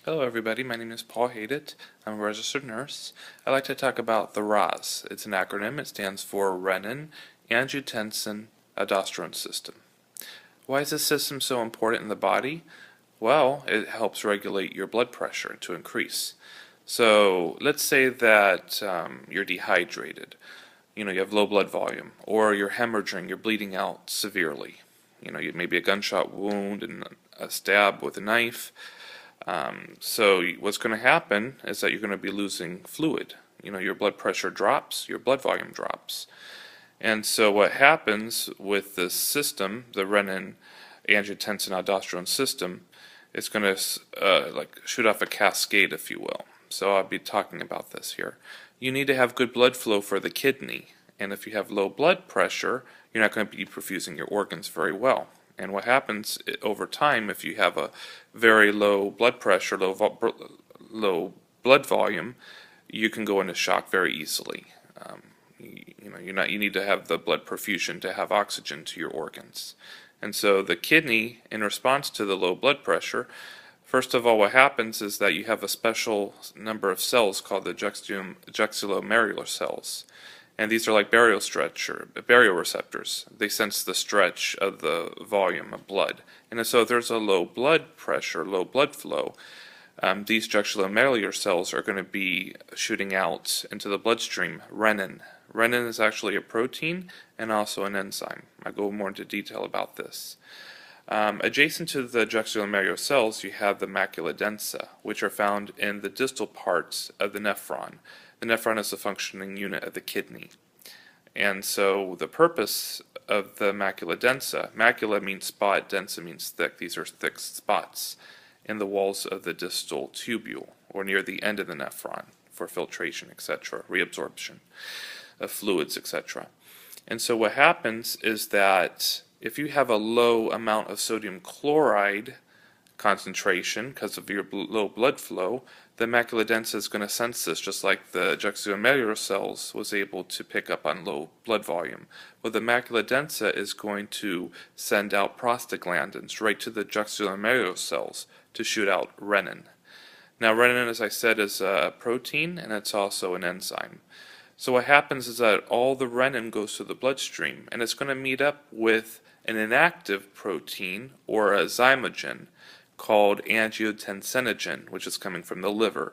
Hello everybody, my name is Paul Haydet. I'm a registered nurse. I'd like to talk about the RAAS. It's an acronym. It stands for Renin, Angiotensin, Aldosterone System. Why is this system so important in the body? Well, it helps regulate your blood pressure to increase. So let's say that you're dehydrated. You have low blood volume, or you're hemorrhaging, you're bleeding out severely. You maybe a gunshot wound and a stab with a knife. So what's going to happen is that you're going to be losing fluid. Your blood pressure drops, your blood volume drops. And so what happens with this system, the renin angiotensin aldosterone system, it's going to like shoot off a cascade, if you will. So I'll be talking about this here. You need to have good blood flow for the kidney. And if you have low blood pressure, you're not going to be perfusing your organs very well. And what happens over time, if you have a very low blood pressure, low blood volume, you can go into shock very easily. You need to have the blood perfusion to have oxygen to your organs. And so the kidney, in response to the low blood pressure, first of all, what happens is that you have a special number of cells called the juxtaglomeralar cells. And these are like baroreceptors. They sense the stretch of the volume of blood. And so if there's a low blood pressure, low blood flow, these juxtaglomeralar cells are going to be shooting out into the bloodstream renin. Renin is actually a protein and also an enzyme. I'll go more into detail about this. Adjacent to the juxtaglomeralar cells, you have the macula densa, which are found in the distal parts of the nephron. The nephron is the functioning unit of the kidney. And so the purpose of the macula densa, macula means spot, densa means thick. These are thick spots in the walls of the distal tubule or near the end of the nephron for filtration, etc., reabsorption of fluids, etc. And so what happens is that if you have a low amount of sodium chloride concentration because of your low blood flow, the macula densa is going to sense this, just like the juxtaglomeralar cells was able to pick up on low blood volume. Well, the macula densa is going to send out prostaglandins right to the juxtaglomeralar cells to shoot out renin. Now, renin, as I said, is a protein and it's also an enzyme. So what happens is that all the renin goes to the bloodstream and it's going to meet up with an inactive protein or a zymogen called angiotensinogen, which is coming from the liver.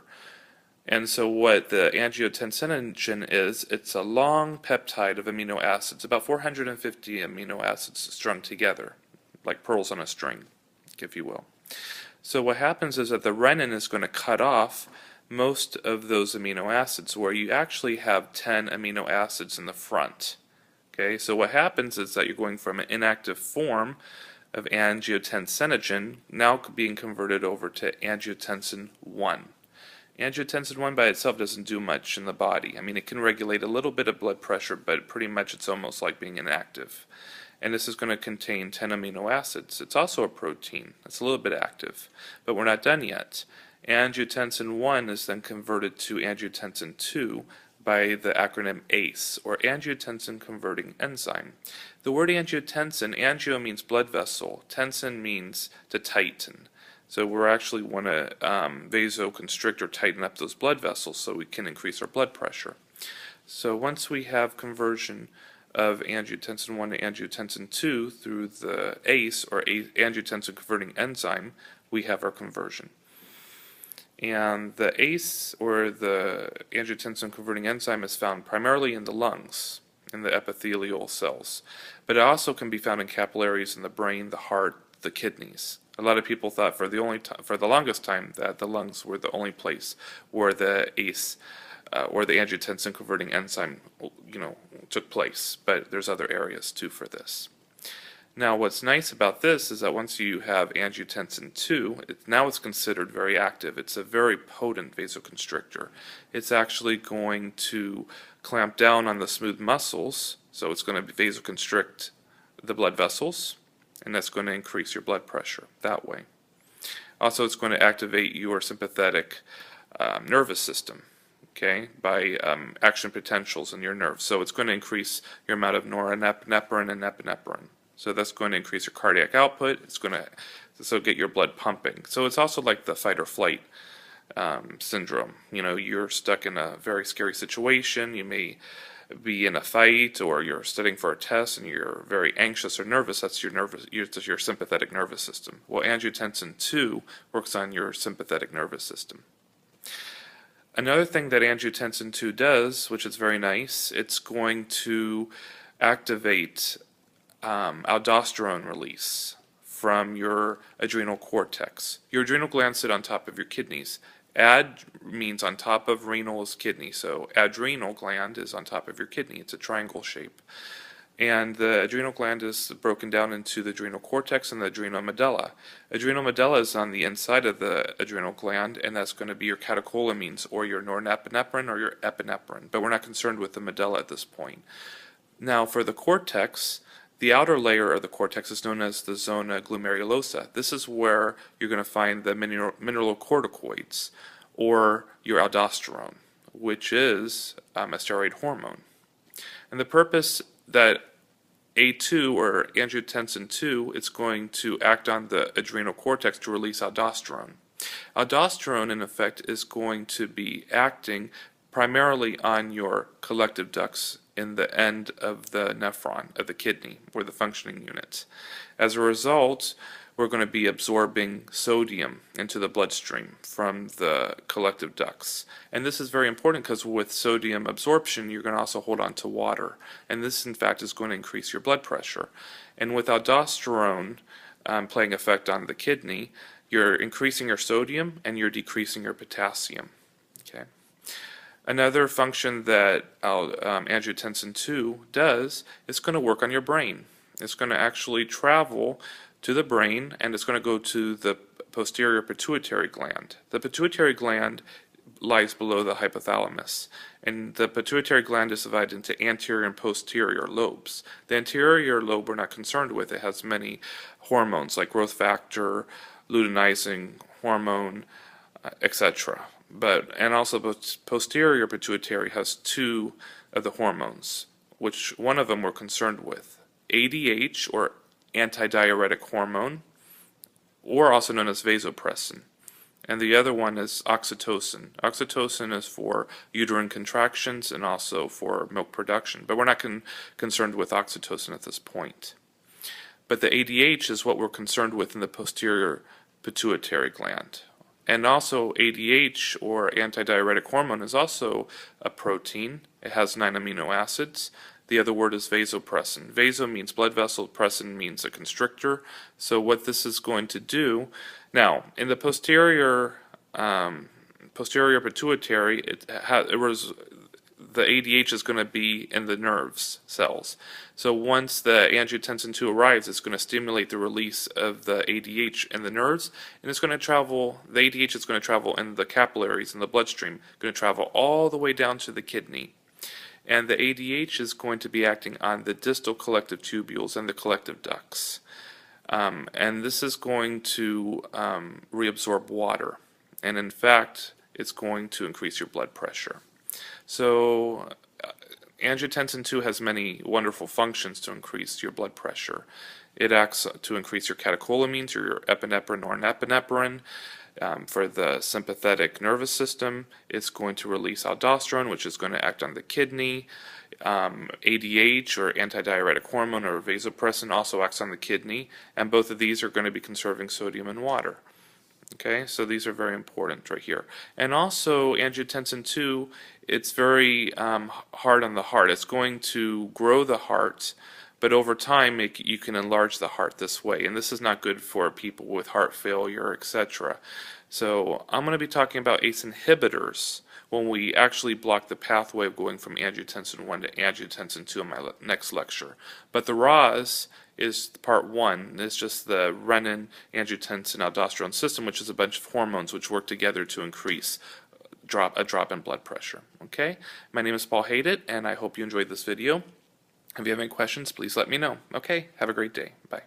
And so what the angiotensinogen is, it's a long peptide of amino acids, about 450 amino acids strung together, like pearls on a string, if you will. So what happens is that the renin is going to cut off most of those amino acids, where you actually have 10 amino acids in the front. Okay, so what happens is that you're going from an inactive form of angiotensinogen now being converted over to angiotensin 1. Angiotensin 1 by itself doesn't do much in the body. I mean, it can regulate a little bit of blood pressure, but pretty much it's almost like being inactive. And this is going to contain 10 amino acids. It's also a protein. It's a little bit active, but we're not done yet. Angiotensin 1 is then converted to angiotensin 2 by the acronym ACE, or angiotensin converting enzyme. The word angiotensin, angio means blood vessel, tensin means to tighten. So we actually want to vasoconstrict or tighten up those blood vessels so we can increase our blood pressure. So once we have conversion of angiotensin 1 to angiotensin 2 through the ACE, or angiotensin converting enzyme, we have our conversion. And the ACE, or the angiotensin converting enzyme, is found primarily in the lungs, in the epithelial cells. But it also can be found in capillaries in the brain, the heart, the kidneys. A lot of people thought for the longest time that the lungs were the only place where the ACE, or the angiotensin converting enzyme, took place. But there's other areas too for this. Now, what's nice about this is that once you have angiotensin 2, now it's considered very active. It's a very potent vasoconstrictor. It's actually going to clamp down on the smooth muscles, so it's going to vasoconstrict the blood vessels, and that's going to increase your blood pressure that way. Also, it's going to activate your sympathetic nervous system, okay, by action potentials in your nerves. So it's going to increase your amount of norepinephrine and epinephrine. So that's going to increase your cardiac output. It's going to so get your blood pumping. So it's also like the fight or flight syndrome. You know, you're stuck in a very scary situation. You may be in a fight, or you're studying for a test and you're very anxious or nervous. That's your sympathetic nervous system. Well, angiotensin 2 works on your sympathetic nervous system. Another thing that angiotensin 2 does, which is very nice, it's going to activate aldosterone release from your adrenal cortex. Your adrenal glands sit on top of your kidneys. Ad means on top of, renal is kidney. So adrenal gland is on top of your kidney. It's a triangle shape. And the adrenal gland is broken down into the adrenal cortex and the adrenal medulla. Adrenal medulla is on the inside of the adrenal gland, and that's going to be your catecholamines, or your norepinephrine or your epinephrine. But we're not concerned with the medulla at this point. Now for the cortex, the outer layer of the cortex is known as the zona glomerulosa. This is where you're going to find the mineralocorticoids, or your aldosterone, which is a steroid hormone. And the purpose that A2, or angiotensin 2, it's going to act on the adrenal cortex to release aldosterone. Aldosterone, in effect, is going to be acting primarily on your collective ducts in the end of the nephron of the kidney, or the functioning units. As a result, we're going to be absorbing sodium into the bloodstream from the collective ducts. And this is very important because with sodium absorption, you're going to also hold on to water. And this, in fact, is going to increase your blood pressure. And with aldosterone playing effect on the kidney, you're increasing your sodium and you're decreasing your potassium. Okay. Another function that angiotensin 2 does is going to work on your brain. It's going to actually travel to the brain, and it's going to go to the posterior pituitary gland. The pituitary gland lies below the hypothalamus, and the pituitary gland is divided into anterior and posterior lobes. The anterior lobe we're not concerned with. It has many hormones like growth factor, luteinizing hormone, etc. And also posterior pituitary has two of the hormones, which one of them we're concerned with. ADH, or antidiuretic hormone, or also known as vasopressin. And the other one is oxytocin. Oxytocin is for uterine contractions and also for milk production, but we're not concerned with oxytocin at this point. But the ADH is what we're concerned with in the posterior pituitary gland. And also ADH, or antidiuretic hormone, is also a protein. It has 9 amino acids. The other word is vasopressin. Vaso means blood vessel, pressin means a constrictor. So what this is going to do, now in the posterior pituitary, the ADH is going to be in the nerves cells. So once the angiotensin 2 arrives, it's going to stimulate the release of the ADH in the nerves, and it's going to travel, the ADH is going to travel in the capillaries in the bloodstream, going to travel all the way down to the kidney. And the ADH is going to be acting on the distal collective tubules and the collective ducts. And this is going to reabsorb water. And in fact, it's going to increase your blood pressure. So angiotensin 2 has many wonderful functions to increase your blood pressure. It acts to increase your catecholamines, or your epinephrine or norepinephrine. For the sympathetic nervous system, it's going to release aldosterone, which is going to act on the kidney. ADH, or antidiuretic hormone, or vasopressin, also acts on the kidney, and both of these are going to be conserving sodium and water. Okay, so these are very important right here. And also angiotensin 2, it's very hard on the heart. It's going to grow the heart, but over time you can enlarge the heart this way, and this is not good for people with heart failure, etc. So I'm going to be talking about ACE inhibitors when we actually block the pathway of going from angiotensin 1 to angiotensin 2 in my next lecture. But the RAAS is part 1. It's just the renin, angiotensin, aldosterone system, which is a bunch of hormones which work together to increase a drop in blood pressure. Okay, my name is Paul Haydett, and I hope you enjoyed this video. If you have any questions, please let me know. Okay, have a great day. Bye.